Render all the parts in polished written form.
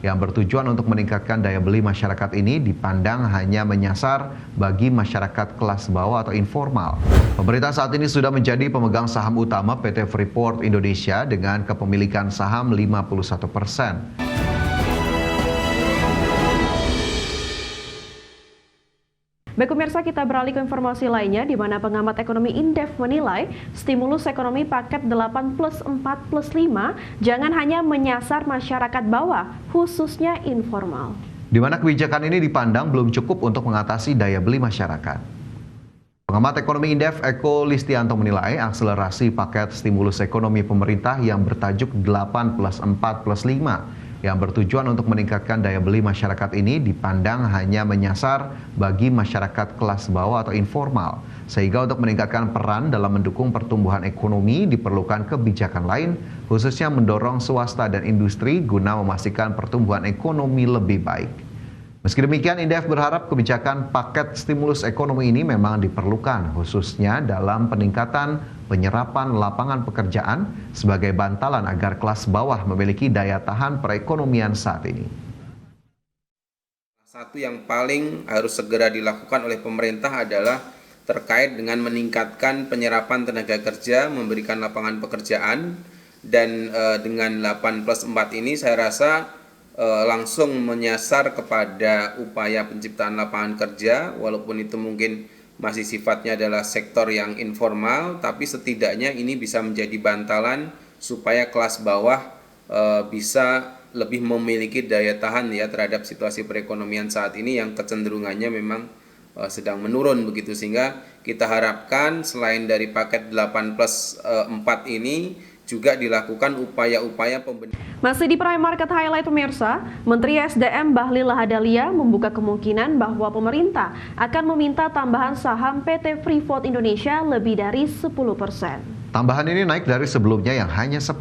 yang bertujuan untuk meningkatkan daya beli masyarakat ini dipandang hanya menyasar bagi masyarakat kelas bawah atau informal. Pemerintah saat ini sudah menjadi pemegang saham utama PT Freeport Indonesia dengan kepemilikan saham 51%. Baik pemirsa, kita beralih ke informasi lainnya di mana pengamat ekonomi Indef menilai stimulus ekonomi paket 8+4+5 jangan hanya menyasar masyarakat bawah, khususnya informal. Di mana kebijakan ini dipandang belum cukup untuk mengatasi daya beli masyarakat. Pengamat ekonomi Indef Eko Listianto menilai akselerasi paket stimulus ekonomi pemerintah yang bertajuk 8+4+5 yang bertujuan untuk meningkatkan daya beli masyarakat ini dipandang hanya menyasar bagi masyarakat kelas bawah atau informal. Sehingga untuk meningkatkan peran dalam mendukung pertumbuhan ekonomi diperlukan kebijakan lain, khususnya mendorong swasta dan industri guna memastikan pertumbuhan ekonomi lebih baik. Meski demikian, Indef berharap kebijakan paket stimulus ekonomi ini memang diperlukan, khususnya dalam peningkatan penyerapan lapangan pekerjaan sebagai bantalan agar kelas bawah memiliki daya tahan perekonomian saat ini. Satu yang paling harus segera dilakukan oleh pemerintah adalah terkait dengan meningkatkan penyerapan tenaga kerja, memberikan lapangan pekerjaan, dan dengan 8+4 ini saya rasa langsung menyasar kepada upaya penciptaan lapangan kerja, walaupun itu mungkin masih sifatnya adalah sektor yang informal, tapi setidaknya ini bisa menjadi bantalan supaya kelas bawah bisa lebih memiliki daya tahan ya terhadap situasi perekonomian saat ini yang kecenderungannya memang sedang menurun begitu, sehingga kita harapkan selain dari paket 8+4 ini juga dilakukan upaya-upaya pembenahan. Masih di Prime Market Highlight pemirsa, Menteri SDM Bahlil Lahadalia membuka kemungkinan bahwa pemerintah akan meminta tambahan saham PT Freeport Indonesia lebih dari 10%. Tambahan ini naik dari sebelumnya yang hanya 10%.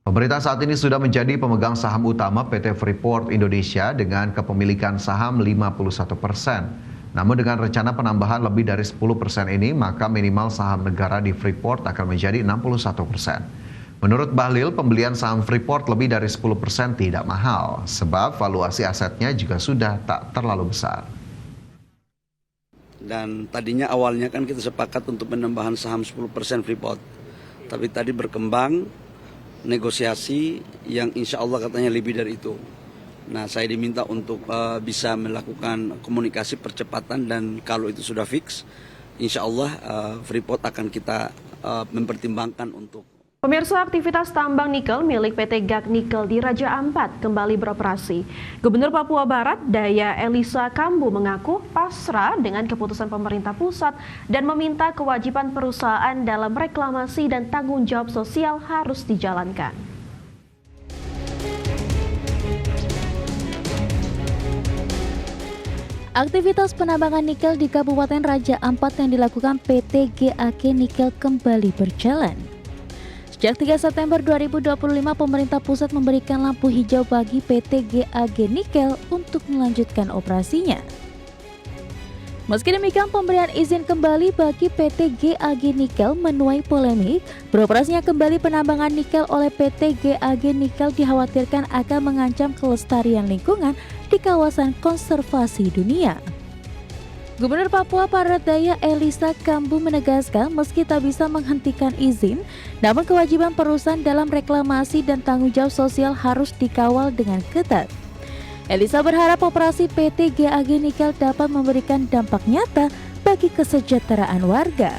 Pemerintah saat ini sudah menjadi pemegang saham utama PT Freeport Indonesia dengan kepemilikan saham 51%. Namun dengan rencana penambahan lebih dari 10% ini, maka minimal saham negara di Freeport akan menjadi 61%. Menurut Bahlil, pembelian saham Freeport lebih dari 10% tidak mahal, sebab valuasi asetnya juga sudah tak terlalu besar. Dan tadinya awalnya kan kita sepakat untuk penambahan saham 10% Freeport. Tapi tadi berkembang negosiasi yang insya Allah katanya lebih dari itu. Nah, saya diminta untuk bisa melakukan komunikasi percepatan, dan kalau itu sudah fix, insya Allah Freeport akan kita mempertimbangkan untuk. Pemirsa, aktivitas tambang nikel milik PT GAG Nikel di Raja Ampat kembali beroperasi. Gubernur Papua Barat Daya Elisa Kambu mengaku pasrah dengan keputusan pemerintah pusat dan meminta kewajiban perusahaan dalam reklamasi dan tanggung jawab sosial harus dijalankan. Aktivitas penambangan nikel di Kabupaten Raja Ampat yang dilakukan PT GAG Nikel kembali berjalan. Sejak 3 September 2025, pemerintah pusat memberikan lampu hijau bagi PT GAG Nikel untuk melanjutkan operasinya. Meski demikian, pemberian izin kembali bagi PT GAG Nikel menuai polemik. Beroperasinya kembali penambangan nikel oleh PT GAG Nikel dikhawatirkan akan mengancam kelestarian lingkungan di kawasan konservasi dunia. Gubernur Papua Barat Daya Elisa Kambu menegaskan meski tak bisa menghentikan izin, namun kewajiban perusahaan dalam reklamasi dan tanggung jawab sosial harus dikawal dengan ketat. Elisa berharap operasi PT GAG Nikel dapat memberikan dampak nyata bagi kesejahteraan warga.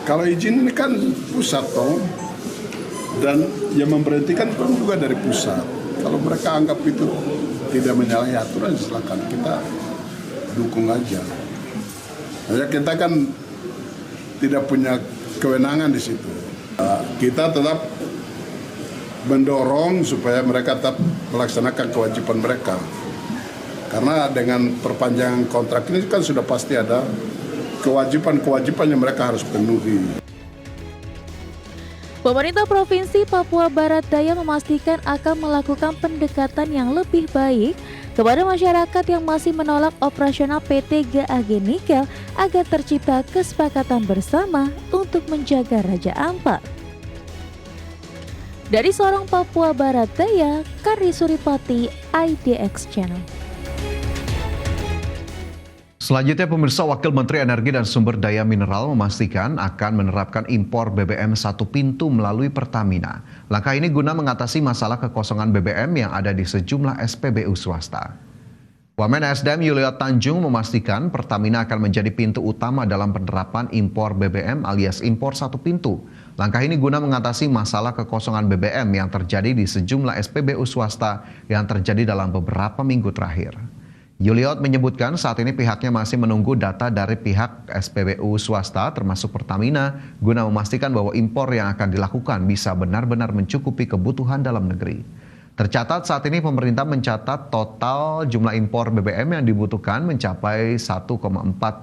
Kalau izin ini kan pusat toh, dan yang memberhentikan pun juga dari pusat. Kalau mereka anggap itu tidak menyalahi aturan, silakan, kita dukung aja. Hanya kita kan tidak punya kewenangan di situ. Kita tetap mendorong supaya mereka tetap melaksanakan kewajiban mereka. Karena dengan perpanjangan kontrak ini kan sudah pasti ada kewajiban-kewajiban yang mereka harus penuhi. Pemerintah Provinsi Papua Barat Daya memastikan akan melakukan pendekatan yang lebih baik kepada masyarakat yang masih menolak operasional PT GAG Nikel agar tercipta kesepakatan bersama untuk menjaga Raja Ampat. Dari Sorong, Papua Barat Daya, Kari Suripati, IDX Channel. Selanjutnya, pemirsa, Wakil Menteri Energi dan Sumber Daya Mineral memastikan akan menerapkan impor BBM satu pintu melalui Pertamina. Langkah ini guna mengatasi masalah kekosongan BBM yang ada di sejumlah SPBU swasta. Wamen SDM Yuliot Tanjung memastikan Pertamina akan menjadi pintu utama dalam penerapan impor BBM alias impor satu pintu. Langkah ini guna mengatasi masalah kekosongan BBM yang terjadi di sejumlah SPBU swasta yang terjadi dalam beberapa minggu terakhir. Yuliot menyebutkan saat ini pihaknya masih menunggu data dari pihak SPBU swasta termasuk Pertamina guna memastikan bahwa impor yang akan dilakukan bisa benar-benar mencukupi kebutuhan dalam negeri. Tercatat saat ini pemerintah mencatat total jumlah impor BBM yang dibutuhkan mencapai 1,4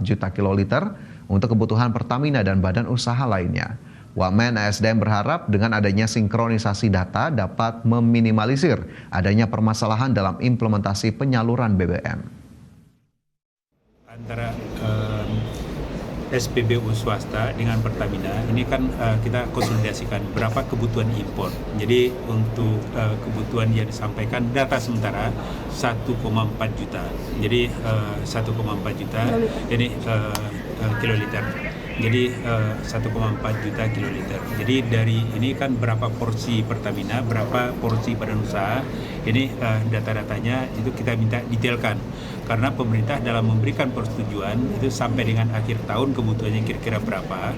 juta kiloliter untuk kebutuhan Pertamina dan badan usaha lainnya. Wamen ASDM berharap dengan adanya sinkronisasi data dapat meminimalisir adanya permasalahan dalam implementasi penyaluran BBM. Antara SPBU swasta dengan Pertamina ini kan kita konsolidasikan berapa kebutuhan impor. Jadi untuk kebutuhan yang disampaikan data sementara 1,4 juta. Jadi 1,4 juta ini kiloliter. Jadi 1,4 juta kiloliter. Jadi dari ini kan berapa porsi Pertamina, berapa porsi badan usaha. Ini data-datanya itu kita minta detailkan. Karena pemerintah dalam memberikan persetujuan itu sampai dengan akhir tahun kebutuhannya kira-kira berapa.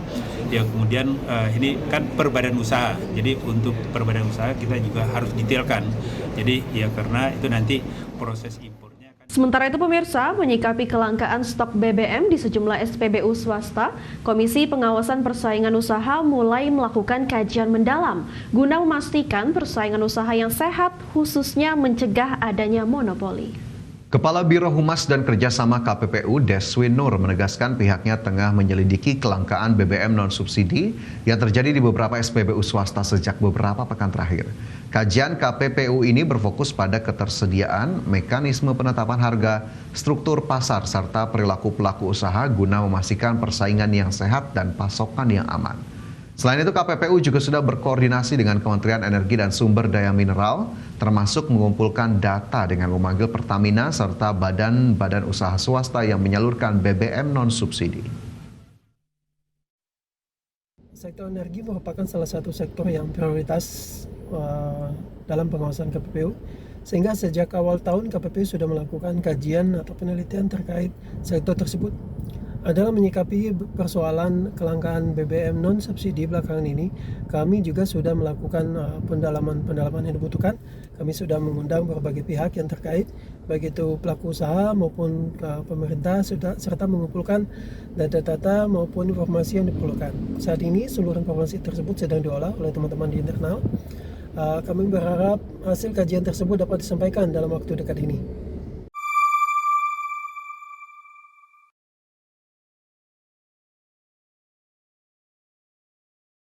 Ya kemudian ini kan per badan usaha. Jadi untuk per badan usaha kita juga harus detailkan. Jadi ya karena itu nanti proses impor. Sementara itu pemirsa, menyikapi kelangkaan stok BBM di sejumlah SPBU swasta, Komisi Pengawasan Persaingan Usaha mulai melakukan kajian mendalam guna memastikan persaingan usaha yang sehat, khususnya mencegah adanya monopoli. Kepala Biro Humas dan Kerjasama KPPU Deswin Nur menegaskan pihaknya tengah menyelidiki kelangkaan BBM non-subsidi yang terjadi di beberapa SPBU swasta sejak beberapa pekan terakhir. Kajian KPPU ini berfokus pada ketersediaan, mekanisme penetapan harga, struktur pasar, serta perilaku pelaku usaha guna memastikan persaingan yang sehat dan pasokan yang aman. Selain itu, KPPU juga sudah berkoordinasi dengan Kementerian Energi dan Sumber Daya Mineral, termasuk mengumpulkan data dengan memanggil Pertamina serta badan-badan usaha swasta yang menyalurkan BBM non-subsidi. Sektor energi merupakan salah satu sektor yang prioritas dalam pengawasan KPPU, sehingga sejak awal tahun KPPU sudah melakukan kajian atau penelitian terkait sektor tersebut. Adalah menyikapi persoalan kelangkaan BBM non-subsidi belakangan ini, kami juga sudah melakukan pendalaman yang dibutuhkan. Kami sudah mengundang berbagai pihak yang terkait, baik itu pelaku usaha maupun pemerintah, serta mengumpulkan data-data maupun informasi yang diperlukan. Saat ini seluruh informasi tersebut sedang diolah oleh teman-teman di internal. Kami berharap hasil kajian tersebut dapat disampaikan dalam waktu dekat ini.